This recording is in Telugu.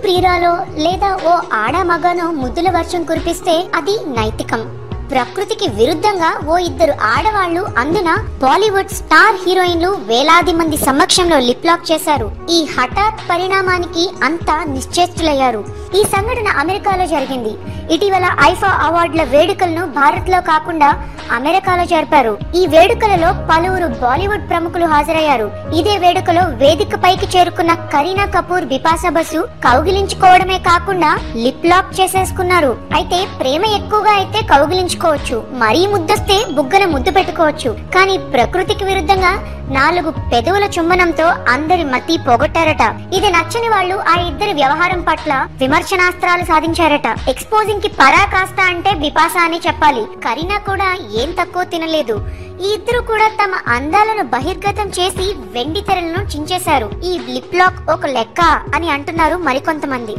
ప్రియురాలో లేదా ఓ ఆడమగనో ముద్దుల వర్షం కురిపిస్తే అది నైతికం. ప్రకృతికి విరుద్ధంగా ఓ ఇద్దరు ఆడవాళ్లు, అందున బాలీవుడ్ స్టార్ హీరోయిన్లు వేలాది మంది సమక్షంలో లిప్ లాక్ చేశారు. ఈ హఠాత్ పరిణామానికి అంతా నిశ్చేష్టులయ్యారు. ఈ సంఘటన అమెరికాలో జరిగింది. ఇటీవల ఐఫా అవార్డుల వేడుకలను భారత్ లో కాకుండా అమెరికాలో జరిపారు. ఈ వేడుకలలో పలువురు బాలీవుడ్ ప్రముఖులు హాజరయ్యారు. ఇదే వేడుకలో వేదిక పైకి చేరుకున్న కరీనా కపూర్, బిపాసా బసు కౌగిలించుకోవడమే కాకుండా లిప్ లాక్ చేసేసుకున్నారు. అయితే ప్రేమ ఎక్కువగా అయితే కౌగిలించుకోవచ్చు, మరీ ముద్దొస్తే బుగ్గన ముద్దు పెట్టుకోవచ్చు. కానీ ప్రకృతికి విరుద్ధంగా 4 పెదవుల చుంబనంతో అందరి మతి పోగొట్టారట. ఇది నచ్చని వాళ్ళు ఆ ఇద్దరి వ్యవహారం పట్ల విమర్శనాస్త్రాలు సాధించారట. ఎక్స్పోజింగ్ కి పరాకాష్ట అంటే బిపాసా అని చెప్పాలి. కరీనా కూడా ఏం తక్కువ తినలేదు. ఈ ఇద్దరు కూడా తమ అందాలను బహిర్గతం చేసి వెండి తెరలను చించేశారు. ఈ లిప్ లాక్ ఒక లెక్క అని అంటున్నారు మరికొంతమంది.